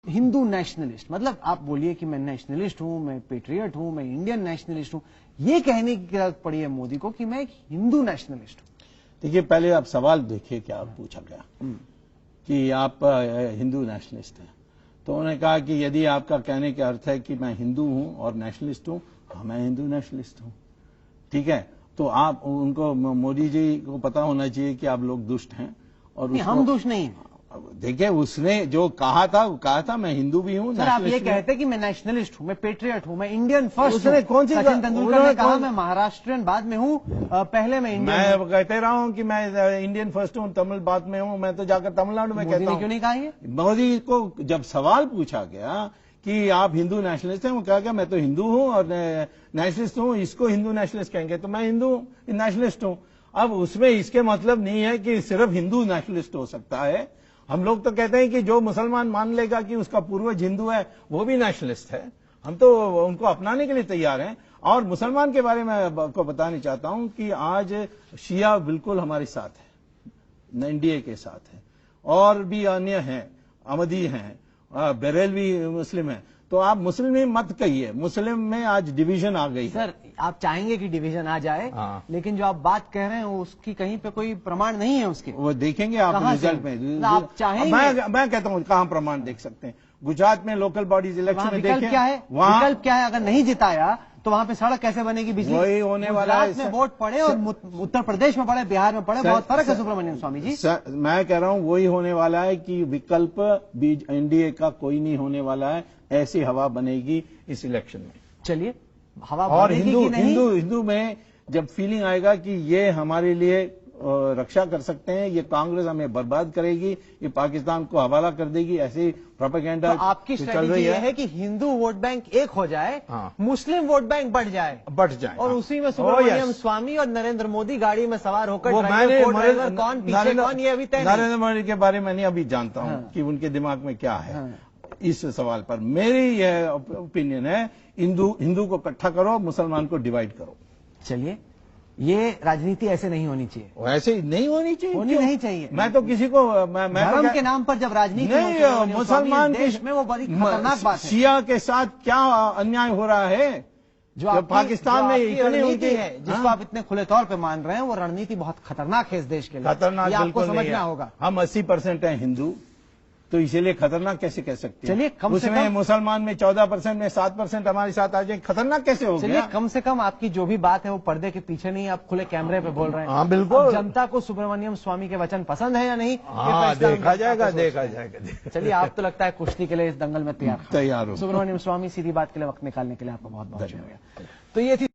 Hindu nationalist, मतलब आप बोलिए कि मैं नेशनलिस्ट हूं, मैं पेट्रियट हूं, मैं इंडियन नेशनलिस्ट हूं, ये कहने की जरूरत पड़ी है मोदी को कि मैं एक हिंदू नेशनलिस्ट हूं। देखिए, पहले आप सवाल देखिए क्या पूछा गया कि आप हिंदू नेशनलिस्ट हैं। तो उन्होंने कहा कि यदि आपका कहने का अर्थ है कि मैं हिंदू हूं और नेशनलिस्ट हूं, हाँ मैं हिंदू नेशनलिस्ट हूं, ठीक है। तो आप उनको, मोदी जी को पता होना चाहिए कि आप लोग दुष्ट हैं और हम दुष्ट नहीं हैं। देखिए, उसने जो कहा था वो कहा था मैं हिंदू भी हूं। सर, आप ये कहते कि मैं नेशनलिस्ट हूं, मैं पेट्रियट हूं, मैं इंडियन फर्स्ट। उसने कौन सी सचिन तेंदुलकर ने कहा मैं महाराष्ट्रियन बाद में हूं, पहले मैं इंडियन। मैं कहते रहा हूं कि मैं इंडियन फर्स्ट हूं, तमिल बाद में हूं। मैं तो जाकर तमिलनाडु में कहता हूं। क्यों नहीं कहा ये? मोदी को जब सवाल पूछा गया कि आप हिंदू नेशनलिस्ट हैं, वो कहा गया मैं तो हिंदू हूं और नेशनलिस्ट हूं, इसको हिंदू नेशनलिस्ट कहेंगे, तो मैं हिंदू नेशनलिस्ट हूं। अब उसमें इसके मतलब नहीं है कि सिर्फ हिंदू नेशनलिस्ट हो सकता है। हम लोग तो कहते हैं कि जो मुसलमान मान लेगा कि उसका पूर्वज हिंदू है वो भी नेशनलिस्ट है। हम तो उनको अपनाने के लिए तैयार हैं। और मुसलमान के बारे में आपको बताना चाहता हूं कि आज शिया बिल्कुल हमारे साथ है, एनडीए के साथ है, और भी अन्य हैं, अहमदी हैं, बरेलवी मुस्लिम है। तो आप मुस्लिम में मत कहिए, मुस्लिम में आज डिवीजन आ गई है। सर, आप चाहेंगे कि डिवीजन आ जाए, लेकिन जो आप बात कह रहे हैं उसकी कहीं पे कोई प्रमाण नहीं है उसके। वो देखेंगे आप रिजल्ट में। आप चाहेंगे? मैं कहता हूं कहां प्रमाण देख सकते हैं। गुजरात में लोकल बॉडीज इलेक्शन में देखें, क्या है, विकल्प क्या है? अगर नहीं जिताया तो वहां पे सड़क कैसे बनेगी, बिजली? वही होने वाला है। में वोट पड़े और उत्तर प्रदेश में पड़े, बिहार में पड़े, बहुत फर्क है सुब्रमण्यम स्वामी जी। मैं कह रहा हूं वही होने वाला है कि विकल्प बीज एनडीए का कोई नहीं होने वाला है। ऐसी हवा बनेगी इस इलेक्शन में। चलिए, हवा और हिंदू हिंदू में जब फीलिंग आएगा कि ये हमारे लिए रक्षा कर सकते हैं, ये कांग्रेस हमें बर्बाद करेगी, ये पाकिस्तान को हवाला कर देगी, ऐसी प्रोपेगेंडा तो आपकी स्ट्रेटेजी ये है कि हिंदू वोट बैंक एक हो जाए, मुस्लिम वोट बैंक बढ़ जाए और उसी में सुब्रमण्यम स्वामी और नरेंद्र मोदी गाड़ी में सवार होकर कौन पीछे कौन, ये अभी तय। नरेंद्र मोदी के बारे में नहीं अभी जानता हूं कि उनके दिमाग में क्या है। इस सवाल पर मेरी यह ओपिनियन है, हिंदू को इकट्ठा करो, मुसलमान को डिवाइड करो। चलिए, ये राजनीति ऐसे नहीं होनी चाहिए। ऐसे नहीं होनी चाहिए, नहीं चाहिए। मैं तो किसी को धर्म के नाम पर जब राजनीति नहीं, मुसलमान देश में वो बड़ी खतरनाक बात है। शिया के साथ क्या अन्याय हो रहा है जो पाकिस्तान में इतनी रणनीति है, जिसको आप इतने खुले तौर पे मान रहे हैं, वो रणनीति बहुत खतरनाक है इस देश के लिए। खतरनाक आपको समझना होगा। हम 80% हैं हिंदू, तो इसीलिए खतरनाक कैसे कह सकते हैं? चलिए, कम से कम मुसलमान में 14% में 7% हमारे साथ आ जाए, खतरनाक कैसे हो गया? चलिए, कम से कम आपकी जो भी बात है वो पर्दे के पीछे नहीं, आप खुले कैमरे पे बोल रहे हैं। हाँ, बिल्कुल। जनता को सुब्रमण्यम स्वामी के वचन पसंद है या नहीं, देखा जाएगा। चलिए, आप तो लगता है कुश्ती के लिए इस दंगल में तैयार हो। सुब्रमण्यम स्वामी, सीधी बात के लिए वक्त निकालने के लिए आपका बहुत बहुत शुक्रिया। तो ये थी